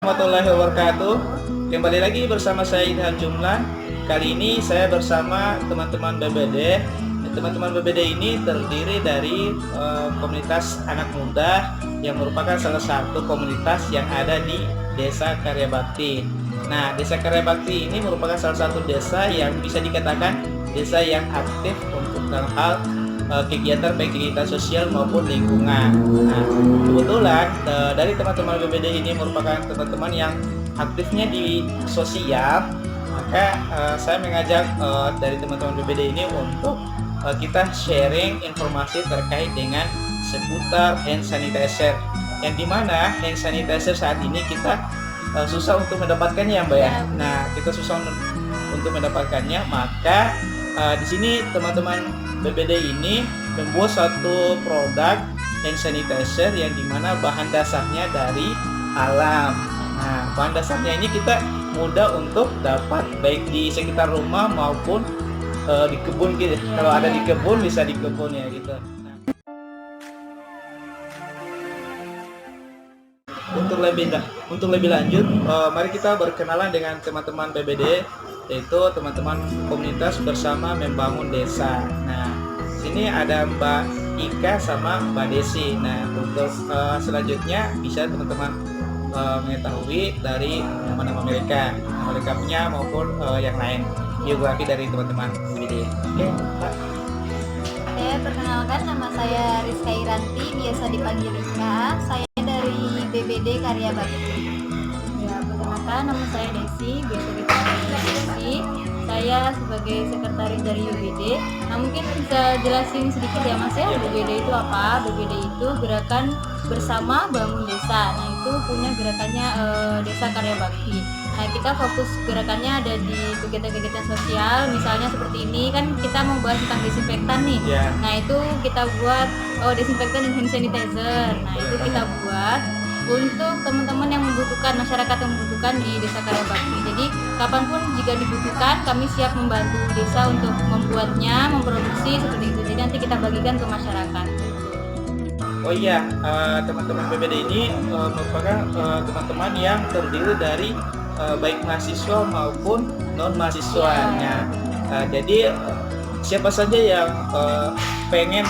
Warahmatullahi wabarakatuh. Kembali lagi bersama saya Ilham Jumlah. Kali ini saya bersama teman-teman BBD. Teman-teman BBD ini terdiri dari komunitas anak muda yang merupakan salah satu komunitas yang ada di Desa Karya Bakti. Nah, Desa Karya Bakti ini merupakan salah satu desa yang bisa dikatakan desa yang aktif untuk dalam hal kegiatan baik kegiatan sosial maupun lingkungan. Nah, kebetulan dari teman-teman BBD ini merupakan teman-teman yang aktifnya di sosial, maka saya mengajak dari teman-teman BBD ini untuk kita sharing informasi terkait dengan seputar hand sanitizer, yang dimana hand sanitizer saat ini kita susah untuk mendapatkannya, Mbak ya. Nah, kita susah untuk mendapatkannya, maka di sini teman-teman BBD ini membuat satu produk hand sanitizer yang dimana bahan dasarnya dari alam. Nah, bahan dasarnya ini kita mudah untuk dapat baik di sekitar rumah maupun di kebun gitu. Kalau ada di kebun bisa di kebun ya gitu. Nah, untuk lebih lanjut, mari kita berkenalan dengan teman-teman BBD, yaitu teman-teman komunitas bersama membangun desa. Nah, sini ada Mbak Ika sama Mbak Desi. Nah, untuk selanjutnya bisa teman-teman mengetahui dari nama-nama mereka punya maupun yang lain, biografi dari teman-teman BBD. Oke, Pak. Oke, perkenalkan, nama saya Rizka Iranti, biasa dipanggil Rika. Saya dari BBD Karya Bakti. Ya, perkenalkan, nama saya Desi, biasa dipanggil Desi. Saya sebagai sekretaris dari BBD. Nah, mungkin bisa jelasin sedikit ya Mas ya, BBD itu apa? BBD itu Gerakan Bersama Bangun Desa. Nah, itu punya gerakannya Desa Karya Bakti. Nah, kita fokus gerakannya ada di kegiatan-kegiatan sosial, misalnya seperti ini kan kita mau bahas tentang desinfektan nih. Nah, itu kita buat desinfektan dan hand sanitizer. Nah, itu kita buat untuk teman-teman yang membutuhkan, masyarakat yang membutuhkan di Desa Karya Bakti. Jadi kapanpun jika dibutuhkan, kami siap membantu desa untuk membuatnya, memproduksi seperti itu. Jadi nanti kita bagikan ke masyarakat. Oh iya, teman-teman BBD ini merupakan teman-teman yang terdiri dari baik mahasiswa maupun non mahasiswanya. Jadi siapa saja yang pengen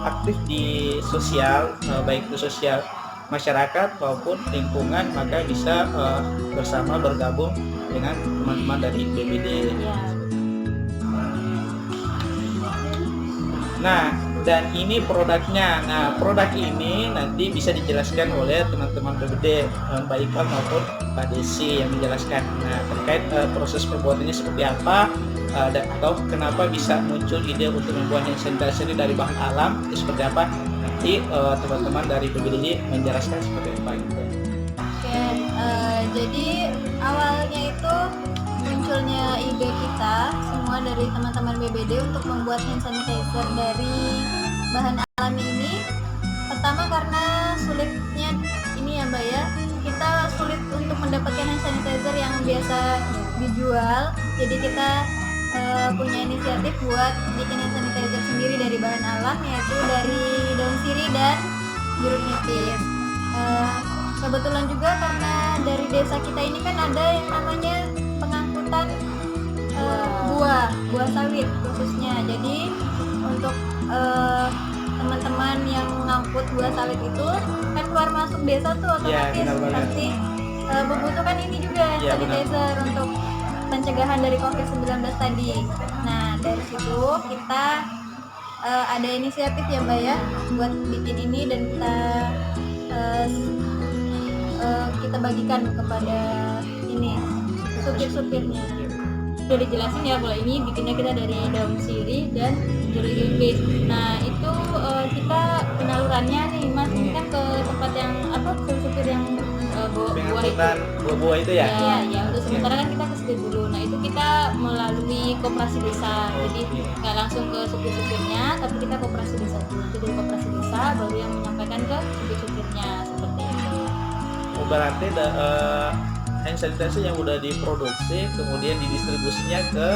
aktif di sosial, baik itu sosial masyarakat maupun lingkungan, maka bisa bersama bergabung dengan teman-teman dari BBD. Nah, dan ini produknya. Nah, produk ini nanti bisa dijelaskan oleh teman-teman BBD, Mbak Ika maupun Mbak Desi yang menjelaskan. Nah, terkait proses pembuatannya seperti apa, atau kenapa bisa muncul ide untuk membuat hand sanitizer dari bahan alam itu seperti apa, nanti teman-teman dari BBD ini menjelaskan seperti apa gitu. Oke, jadi awalnya itu munculnya ide kita semua dari teman-teman BBD untuk membuat hand sanitizer dari bahan alami ini. Pertama karena sulitnya ini ya Mbak ya, kita sulit untuk mendapatkan hand sanitizer yang biasa dijual. Jadi kita punya inisiatif buat bikin hand sanitizer sendiri dari bahan alam, yaitu dari daun sirih dan jeruk nipis. Kebetulan juga karena dari desa kita ini kan ada yang namanya pengangkutan buah sawit khususnya. Jadi untuk teman-teman yang mengangkut buah sawit itu kan keluar masuk desa tuh otomatis pasti membutuhkan ini juga sanitizer untuk pencegahan dari COVID-19 tadi. Nah, dari situ kita ada inisiatif ya Mbak ya buat bikin ini, dan kita bagikan kepada ini supir-supirnya. Udah dijelasin ya, kalau ini bikinnya kita dari daun sirih dan jeruk nipis. Nah, itu kita penyalurannya nih Mas, ini kan ke tempat yang supir yang buah itu ya? Ya, untuk sementara kan kita ke situ dulu. Nah, itu kita melalui koperasi desa. Jadi nggak langsung ke supir-supirnya, tapi kita koperasi desa dulu. Nanti dari koperasi desa baru yang menyampaikan ke supir-supirnya seperti itu. Oh, berarti hand sanitizer yang udah diproduksi kemudian didistribusinya ke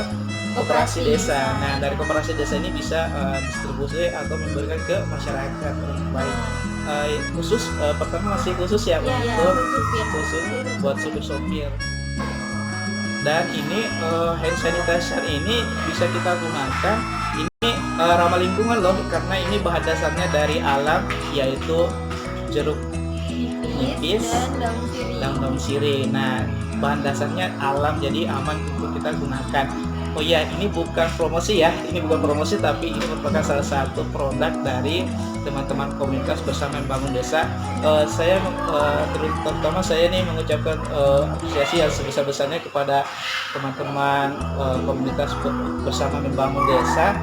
koperasi desa. Nah, dari koperasi desa ini bisa distribusi atau memberikan ke masyarakat. Baik, khusus pertama masih khusus ya, untuk khusus buat sopir-sopir. Dan ini hand sanitizer ini bisa kita gunakan. Ini ramah lingkungan loh, karena ini bahan dasarnya dari alam, yaitu jeruk nipis dan daun sirih. Nah, bahan dasarnya alam, jadi aman untuk kita gunakan. Oh iya, ini bukan promosi ya, tapi ini merupakan salah satu produk dari teman-teman komunitas bersama membangun desa. Terutama saya nih mengucapkan apresiasi yang sebesar-besarnya kepada teman-teman komunitas bersama membangun desa.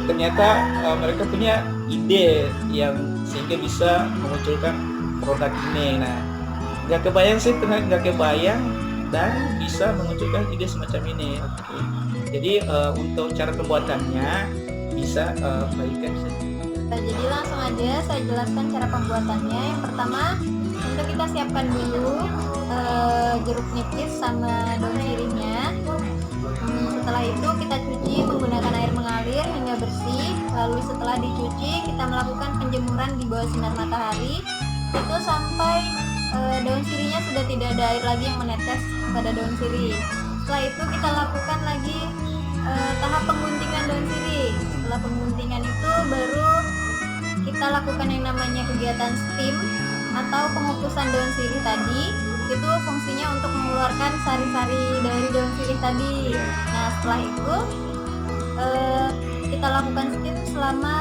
Ternyata mereka punya ide yang sehingga bisa memunculkan produk ini. Nah, nggak kebayang dan bisa memunculkan ide semacam ini. Oke. Jadi untuk cara pembuatannya bisa baikkan saja. Jadi langsung aja saya jelaskan cara pembuatannya. Yang pertama, untuk kita siapkan dulu jeruk nipis sama daun sirihnya. Setelah itu kita cuci menggunakan air mengalir hingga bersih. Lalu setelah dicuci kita melakukan penjemuran di bawah sinar matahari itu sampai daun sirihnya sudah tidak ada air lagi yang menetes pada daun sirih. Setelah itu kita lakukan lagi tahap pengguntingan daun sirih. Setelah pengguntingan itu baru kita lakukan yang namanya kegiatan steam atau pengukusan daun sirih tadi. Itu fungsinya untuk mengeluarkan sari-sari dari daun sirih tadi. Nah, setelah itu kita lakukan steam selama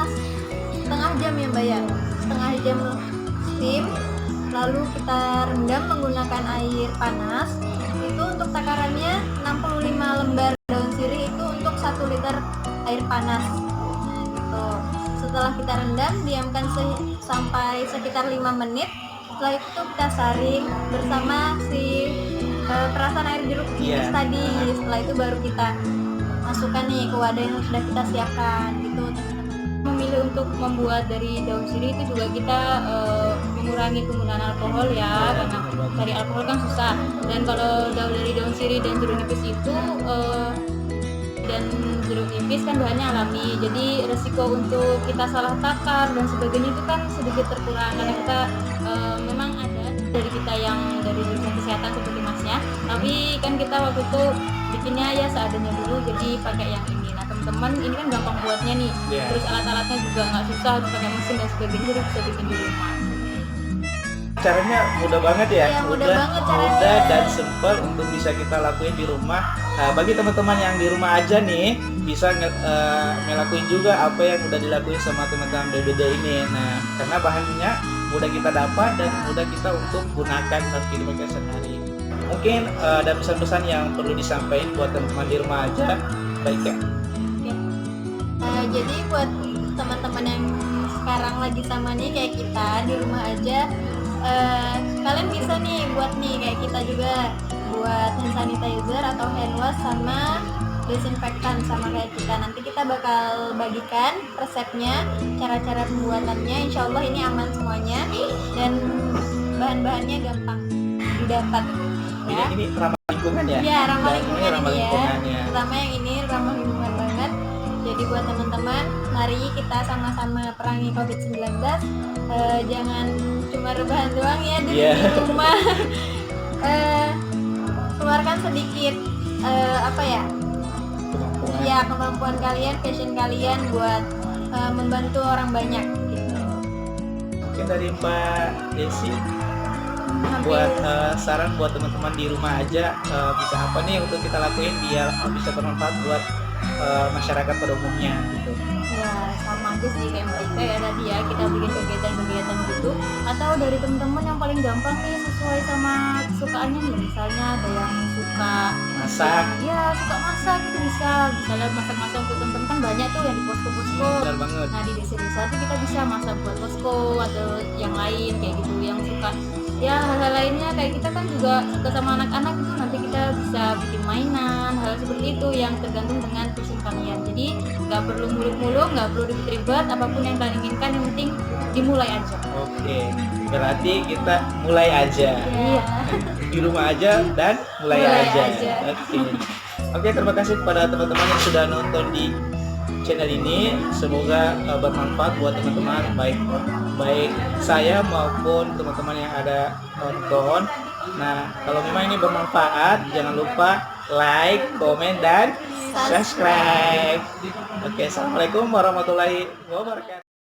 setengah jam ya Mbak ya. Setengah jam steam, lalu kita rendam menggunakan air panas. Itu untuk takarannya 65 lembar daun sirih itu untuk 1 liter air panas. Nah, gitu. Setelah kita rendam, diamkan sampai sekitar 5 menit. Setelah itu kita saring bersama si perasan air jeruk nipis tadi. Setelah itu baru kita masukkan nih ke wadah yang sudah kita siapkan gitu. Memilih untuk membuat dari daun sirih itu juga kita mengurangi penggunaan alkohol ya, karena cari alkohol kan susah. Dan kalau dari daun sirih dan jeruk nipis itu dan jeruk nipis kan bahannya alami, jadi resiko untuk kita salah takar dan sebagainya itu kan sedikit terkurang karena kita memang ada dari kita yang dari jurusan kesehatan seperti masnya, tapi kan kita waktu itu bikinnya ya seadanya dulu, jadi pakai yang ini. Nah teman-teman, ini kan gampang buatnya nih, terus alat-alatnya juga nggak susah, harus pakai mesin dan sebagainya, jadi bisa bikin di rumah. Caranya mudah banget ya, mudah banget caranya. Mudah dan simpel untuk bisa kita lakuin di rumah. Nah, bagi teman-teman yang di rumah aja nih, bisa ngelakuin juga apa yang udah dilakuin sama teman-teman BBD ini. Nah, karena bahannya mudah kita dapat dan mudah kita untuk gunakan dalam kehidupan kita sehari. Mungkin ada pesan-pesan yang perlu disampaikan buat teman-teman di rumah aja, baik ya? Jadi buat teman-teman yang sekarang lagi sama nih kayak kita di rumah aja, kalian bisa nih buat nih kayak kita juga, buat hand sanitizer atau hand wash sama desinfektan sama kayak kita. Nanti kita bakal bagikan resepnya, cara-cara pembuatannya. Insya Allah ini aman semuanya dan bahan-bahannya gampang didapat ya. Ini ramah lingkungan ya? Iya, ramah lingkungan ramah ini lingkungan ya. Terutama yang ini ramah lingkungan banget. Jadi buat teman-teman, mari kita sama-sama perangi COVID-19. Jangan cuma rebahan doang ya di rumah. Keluarkan sedikit kemampuan kalian, passion kalian buat membantu orang banyak gitu. Mungkin dari Mbak Desi buat saran buat teman-teman di rumah aja, bisa apa nih untuk kita lakuin biar bisa bermanfaat buat masyarakat pada umumnya gitu. Ya sama aja sih kayak Mbak Ika ya tadi ya, kita bikin kegiatan-kegiatan gitu, atau dari teman-teman yang paling gampang nih sesuai sama kesukaannya nih, misalnya ada yang suka masak, suka masak gitu, bisa lihat masak-masak untuk teman-teman kan banyak tuh yang di posko-posko. Benar banget. Nah di desa-desa tuh kita bisa masak buat posko atau yang lain kayak gitu, yang suka ya hal-hal lainnya kayak kita kan juga suka sama anak-anak itu, nanti kita bisa bikin mainan hal seperti itu yang tergantung dengan passion kalian. Jadi nggak perlu muluk-muluk, nggak perlu ribet-ribet, apapun yang kalian inginkan yang penting dimulai aja. Oke, berarti kita mulai aja. Iya. Di rumah aja dan mulai aja. Oke, terima kasih kepada teman-teman yang sudah nonton di channel ini. Semoga bermanfaat buat teman-teman, baik saya maupun teman-teman yang ada nonton. Nah, kalau memang ini bermanfaat, jangan lupa like, komen, dan subscribe. Oke, assalamualaikum warahmatullahi wabarakatuh.